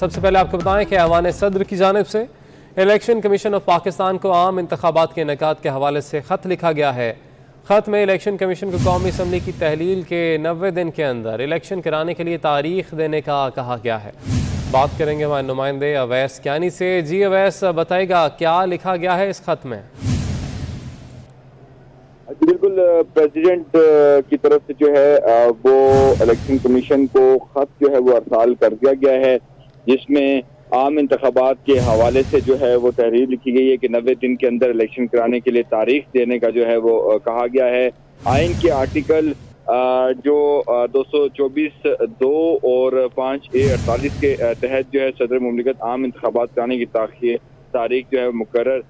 सबसे पहले आपको बताएं कि ऐवान सदर की जानिब से इलेक्शन कमीशन ऑफ पाकिस्तान को आम इंतखाबात के इनेकाद के हवाले से ख़त लिखा गया है। ख़त में इलेक्शन कमीशन को कौमी असम्बली की तहलील के 90 दिन के अंदर इलेक्शन कराने के लिए तारीख देने का कहा गया है। बात करेंगे हमारे नुमाइंदे अवैस क्यानी से। जी अवैस, बताएगा क्या लिखा गया है इस ख़त में? बिल्कुल, प्रेसिडेंट की तरफ से जो है वो इलेक्शन कमीशन को खत जो है वो अरसाल कर दिया गया है, जिसमें आम इंतखाबात के हवाले से जो है वो तहरीर लिखी गई है कि 90 दिन के अंदर इलेक्शन कराने के लिए तारीख देने का जो है वो कहा गया है। आइन के आर्टिकल जो 224(2) और 5(a)(48) के तहत जो है सदर मुमलिकत आम इंतखाबात कराने की तारीख जो है मुकर्रर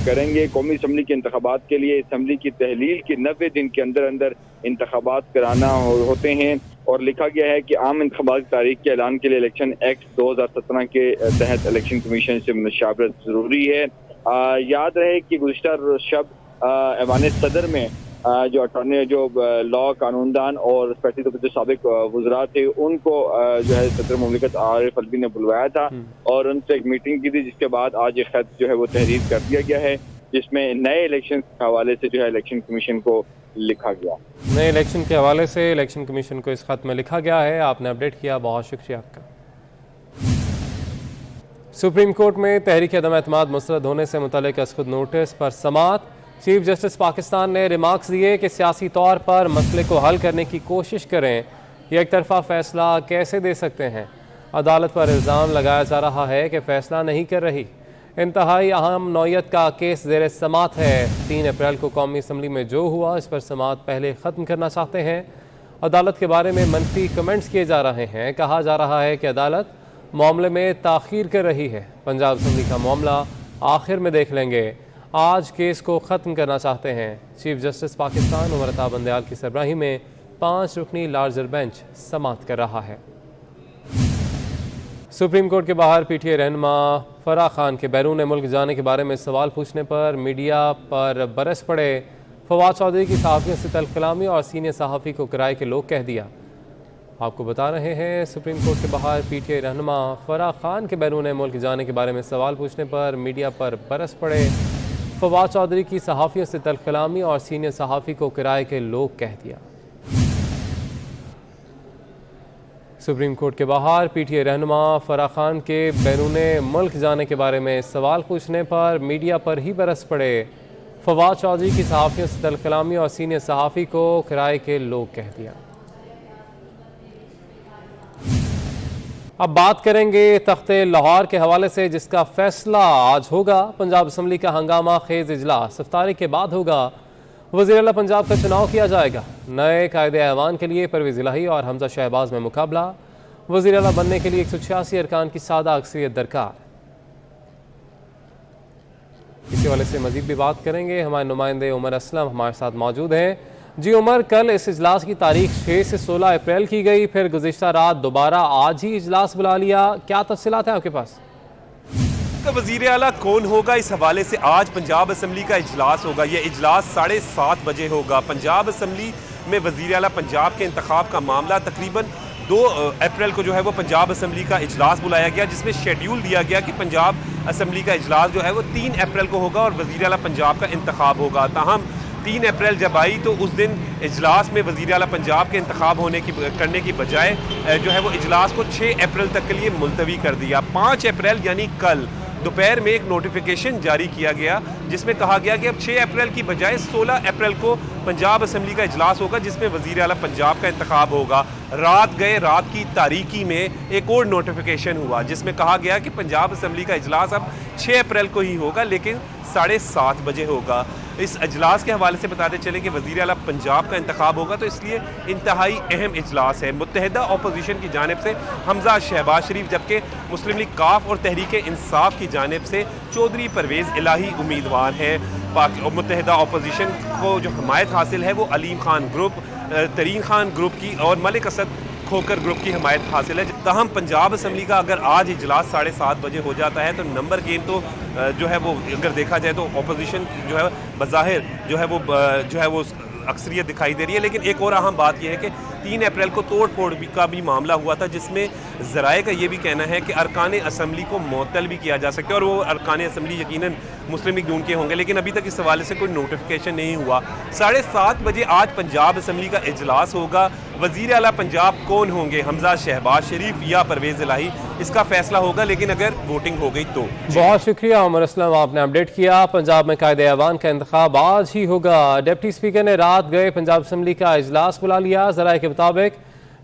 करेंगे। कौमी असम्बली के इंतखाबात के लिए असम्बली की तहलील के 90 दिन के अंदर अंदर इंतखाबात कराना होते हैं, और लिखा गया है कि आम इंतखाबात की तारीख के ऐलान के लिए इलेक्शन एक्ट 2017 के तहत इलेक्शन कमीशन से मुशावरत जरूरी है। याद रहे कि गुज़िश्ता शब ऐवान सदर में जो अटॉर्नी जो लॉ कानूनदान और स्पेशली तौर पर जो साबिक वज़रा थे उनको जो है सदर मुमलिकत आरिफ अलवी ने बुलवाया था और उनसे एक मीटिंग की थी, जिसके बाद आज ये खत जो है वो तहरीर कर दिया गया है, जिसमें नए इलेक्शन के हवाले से जो है इलेक्शन कमीशन को लिखा गया। नए इलेक्शन के हवाले से इलेक्शन कमीशन को इस खत में लिखा गया है। आपने अपडेट किया, बहुत शुक्रिया आपका। सुप्रीम कोर्ट में तहरीक अदम एतमाद मुस्तरद होने से मुतल्लिक खुद नोटिस पर समाअत। चीफ जस्टिस पाकिस्तान ने रिमार्क्स दिए कि सियासी तौर पर मसले को हल करने की कोशिश करें, ये एक तरफा फैसला कैसे दे सकते हैं। अदालत पर इल्ज़ाम लगाया जा रहा है कि फैसला नहीं कर रही। इंतहाई अहम नौयत का केस ज़ेर समाअत है। 3 अप्रैल को कौमी असम्बली में जो हुआ इस पर समाअत पहले ख़त्म करना चाहते हैं। अदालत के बारे में मनफी कमेंट्स किए जा रहे हैं। कहा जा रहा है कि अदालत मामले में ताख़ीर कर रही है। पंजाब असम्बली का मामला आखिर में देख लेंगे। आज केस को ख़त्म करना चाहते हैं। चीफ जस्टिस पाकिस्तान उमर अता बंदयाल की सरबराही में 5 रुकनी लार्जर बेंच समाअत कर रहा है। सुप्रीम कोर्ट के बाहर पीटीआई रहनुमा फराह खान के बैरून मुल्क जाने के बारे में सवाल पूछने पर मीडिया पर बरस पड़े। फवाद चौधरी की सहाफ़ियों से तल्ख़ कलामी और सीनियर सहाफ़ी को किराए के लोग कह दिया। आपको बता रहे हैं, सुप्रीम कोर्ट के बाहर पीटीआई रहनुमा फराह खान के बैरून मुल्क जाने के बारे में सवाल पूछने पर मीडिया पर बरस पड़े। फवाद चौधरी की सहाफ़ियों से तल्ख़ कलामी और सीनियर सहाफ़ी को किराए के लोग कह दिया। सुप्रीम कोर्ट के बाहर पीटीआई रहनुमा फराह खान के बैरून मुल्क जाने के बारे में सवाल पूछने पर मीडिया पर ही बरस पड़े। फवाद चौधरी की सहाफ़ियों से तल्ख़ कलामी और सीनियर सहाफ़ी को किराए के लोग कह दिया। अब बात करेंगे तख्ते लाहौर के हवाले से, जिसका फैसला आज होगा। पंजाब असम्बली का हंगामा खेज इजलास इफ्तारी के बाद होगा। वज़ीर आला पंजाब का चुनाव किया जाएगा। नए कायदे ऐवान के लिए परवेज़ इलाही और हमजा शहबाज में मुकाबला। वज़ीर आला बनने के लिए 186 अरकान की सादा अक्सरियत दरकार। इसी हवाले से मजीद भी बात करेंगे। हमारे नुमाइंदे उमर असलम हमारे साथ मौजूद हैं। जी उमर, कल इस इजलास की तारीख 6 से 16 अप्रैल की गई, फिर गुज़िश्ता रात दोबारा आज ही इजलास बुला लिया, क्या तफसीलात हैं आपके पास? वज़ीर आला कौन होगा, इस हवाले से आज पंजाब असम्बली का इजलास होगा। यह इजलास 7:30 बजे होगा। पंजाब असम्बली में वज़ीर आला पंजाब के इंतखाब का मामला तकरीबन 2 अप्रैल को जो है वो पंजाब असम्बली का इजलास बुलाया गया, जिसमें शेड्यूल दिया गया कि पंजाब असम्बली का इजलास जो है वो 3 अप्रैल को होगा और वज़ीर आला पंजाब का इंतखाब होगा। ताहम 3 अप्रैल जब आई तो उस दिन इजलास में वज़ीर आला पंजाब के इंतखाब करने की बजाय जो है वो इजलास को 6 अप्रैल तक के लिए मुलतवी कर दिया। 5 अप्रैल यानी कल दोपहर में एक नोटिफिकेशन जारी किया गया, जिसमें कहा गया कि अब 6 अप्रैल की बजाय 16 अप्रैल को पंजाब असम्बली का इजलास होगा, जिसमें वज़ीर आला पंजाब का इंतखाब होगा। रात की तारीकी में एक और नोटिफिकेशन हुआ, जिसमें कहा गया कि पंजाब असम्बली का इजलास अब 6 अप्रैल को ही होगा, लेकिन 7:30 बजे होगा। इस इजलास के हवाले से बताते चले कि वज़ीर आला पंजाब का इंतखाब होगा, तो इसलिए इंतहाई अहम इजलास है। मुत्तहिदा अपोजिशन की जानिब से हमजा शहबाज शरीफ, जबकि मुस्लिम लीग काफ और तहरीक इंसाफ की जानिब से चौधरी परवेज़ इलाही उम्मीदवार हैं। मुत्तहिदा अपोजिशन को जो हमायत हासिल है वो अलीम खान ग्रुप, तरीन खान ग्रुप की और मलिक असद खोकर ग्रुप की हमायत हासिल है। ताहम पंजाब असम्बली का अगर आज इजलास 7:30 बजे हो जाता है तो नंबर गेम तो जो है वो अगर देखा जाए तो अपोजिशन जो है बज़ाहिर जो है वो अक्सरियत दिखाई दे रही है। लेकिन एक और अहम बात यह है कि 3 अप्रैल को तोड़ फोड़ का भी मामला हुआ था, जिसमें ज़राए का ये भी कहना है कि अरकान असम्बली को मुअत्तल भी किया जा सकता है और वो अरकान असम्बली यकीनन मुस्लिम लीग नून के होंगे, लेकिन अभी तक इस हवाले से कोई नोटिफिकेशन नहीं हुआ। 7:30 बजे आज पंजाब असम्बली का इजलास होगा। वज़ीर आला पंजाब कौन होंगे, हमजा शहबाज शरीफ या परवेज़ इलाही, इसका फैसला होगा, लेकिन अगर वोटिंग हो गई तो। बहुत शुक्रिया उमर असलम, आपने अपडेट किया। पंजाब में कायदे ऐवान का इंतखाब आज ही होगा। डिप्टी स्पीकर ने रात गए पंजाब असम्बली का इजलास बुला लिया। ज़राए के मुताबिक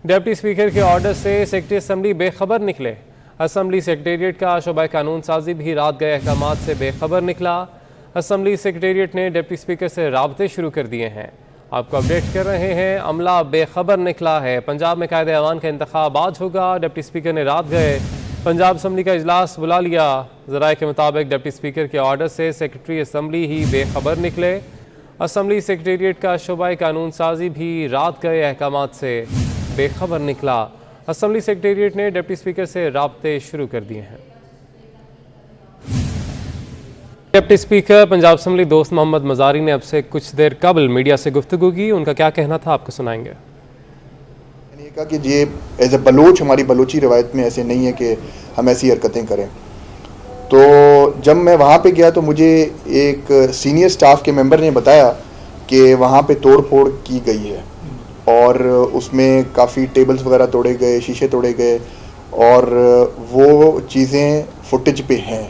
डिप्टी स्पीकर के ऑर्डर से सेक्रेटरी असम्बली बेखबर निकले। असम्बली सेक्रेटेरिएट का शोबा कानून साजी भी रात गए अहकामात से बेखबर निकला। असम्बली सेक्रेटेरिएट ने डिप्टी स्पीकर से राबते शुरू कर दिए हैं। आपको अपडेट कर रहे हैं, अमला बेखबर निकला है। पंजाब में कायदे ऐवान का इंतखाब आज होगा। डिप्टी स्पीकर ने रात गए पंजाब असम्बली का इजलास बुला लिया। ज़राए के मुताबिक डिप्टी स्पीकर के ऑर्डर से सेक्रेटरी असम्बली ही बेखबर निकले। असम्बली सेक्रेटेरिएट का शोबा कानून साजी भी रात गए अहकामात से बेखबर निकला। असम्बली सेक्रेटेरिएट ने डिप्टी स्पीकर से राब्ते शुरू कर दिए हैं। डिप्टी स्पीकर पंजाब असम्बली दोस्त मोहम्मद मज़ारी ने अब से कुछ देर कबल मीडिया से गुफ्तगू की। उनका क्या कहना था आपको सुनाएंगे। मैंने कहा कि ये एज ए बलोच, हमारी बलोची रवायत में ऐसे नहीं है कि हम ऐसी हरकतें करें। तो जब मैं वहाँ पे गया तो मुझे एक सीनियर स्टाफ के मेंबर ने बताया कि वहाँ पे तोड़ फोड़ की गई है और उसमें काफ़ी टेबल्स वगैरह तोड़े गए, शीशे तोड़े गए और वो चीज़ें फुटेज पे हैं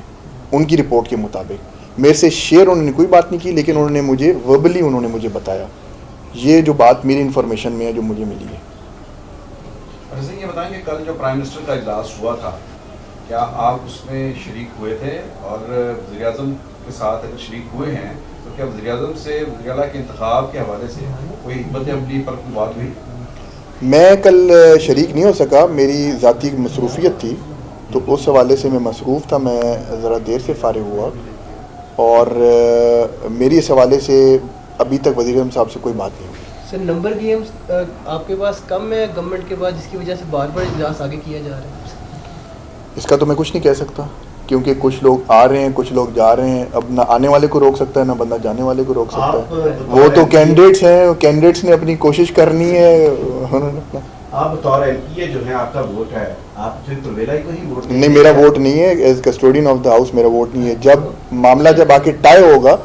उनकी रिपोर्ट के मुताबिक। मेरे से शेयर उन्होंने कोई बात नहीं की, लेकिन उन्होंने मुझे वर्बली उन्होंने मुझे बताया। ये जो बात मेरी इन्फॉर्मेशन में है जो मुझे मिली है। ये बताएंगे कल जो प्राइम मिनिस्टर का इजलास हुआ था, क्या आप उसमें शरीक हुए थे? और वज़ीर आज़म के साथ अगर शरीक हुए हैं तो क्या वज़ीर आज़म से वज़ीर आला के इंतखाब के हवाले से कोई हिकमत अमली पर कोई बात हुई? मैं कल शरीक नहीं हो सका, मेरी ज़ाती मसरूफियत थी, तो उस हवाले से मैं मसरूफ़ था। मैं ज़रा देर से फ़ारिग हुआ और मेरी इस हवाले से अभी तक वज़ीर आज़म साहब से कोई बात नहीं हुई। सर, नंबर गेम्स आपके पास कम है गवर्नमेंट के पास, जिसकी वजह से बार बार इजलास आगे किया जा रहा है। इसका तो मैं कुछ नहीं कह सकता, क्योंकि कुछ लोग आ रहे हैं, कुछ लोग जा रहे हैं। अब ना आने वाले को रोक सकता है, ना बंदा जाने वाले को रोक सकता है। वो तो कैंडिडेट्स हैं, कैंडिडेट्स ने अपनी कोशिश करनी है। उन्होंने आप बतौर एमपी जो है आपका वोट है, आप सिर्फ तुलवेलाई को ही वोट नहीं, मेरा वोट नहीं है। As custodian of the house मेरा वोट नहीं है। जब मामला जब आके टाई होगा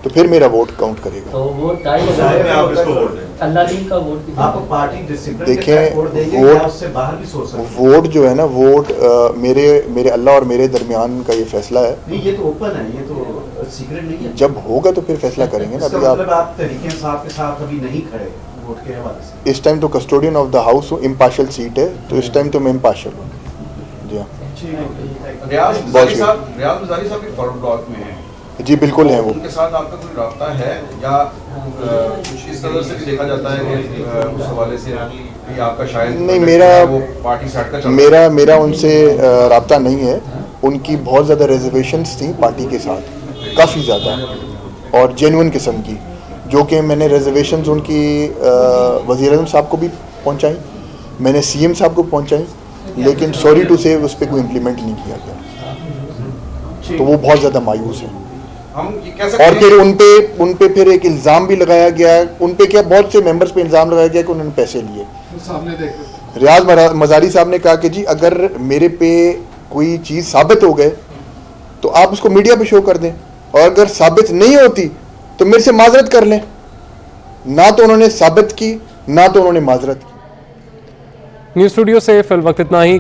तो फिर मेरा वोट काउंट करेगा। तो वो टाइम आप इसको वोट दें। अल्लाह लीग का वोट भी आप पार्टी डिसिप्लिन देखें, के तहत वोट देंगे वोट- या उससे बाहर भी सोच सकते हैं? वोट जो है ना, वोट मेरे अल्लाह और मेरे दरमियान का ये फैसला है। नहीं, ये तो ओपन है, ये तो सीक्रेट नहीं है। जब होगा तो फिर फैसला करेंगे ना। इसका अभी मतलब आप आप तहरीक इंसाफ के साथ अभी नहीं खड़े वोट के हवाले से? इस टाइम तो कस्टोडियन ऑफ द हाउस हूँ, इम्पार्शियल सीट है, तो इस टाइम तो मैं इम्पार्शियल हूँ। जी हाँ, रियाज बहुत मज़ारी साहब भी फॉरवर्ड ब्लॉक में हैं, जी बिल्कुल है वो। उनके साथ आपका कोई राब्ता है या कुछ इस तरह से भी देखा जाता है कि उस हवाले से कि आपका शायद नहीं, मेरा- वो पार्टी साइड का चल रहा है? मेरा उनसे राब्ता नहीं है। उनकी बहुत ज़्यादा रिजर्वेशंस थी पार्टी के साथ, काफ़ी ज़्यादा और जेन्युइन किस्म की, जो कि मैंने रिजर्वेशंस उनकी वज़ीर आज़म साहब को भी पहुंचाई, मैंने सीएम साहब को पहुंचाई, लेकिन सॉरी टू से उस पर कोई इम्प्लीमेंट नहीं किया गया। तो वो बहुत ज़्यादा मायूस है। हम ये कह सकते और हैं फिर उन पे फिर एक इल्ज़ाम भी लगाया गया। उन पे क्या, बहुत से मेंबर्स पे इल्ज़ाम लगाया गया कि उन्होंने पैसे लिए। रियाज मज़ारी साहब ने कहा कि जी अगर मेरे पे कोई चीज़ साबित हो गए तो आप उसको मीडिया पे शो कर दें, और अगर साबित नहीं होती तो मेरे से माजरत कर लें। ना तो उन्होंने साबित की, ना तो उन्होंने माजरत की। न्यूज़ स्टूडियो से फिल वक्त इतना ही।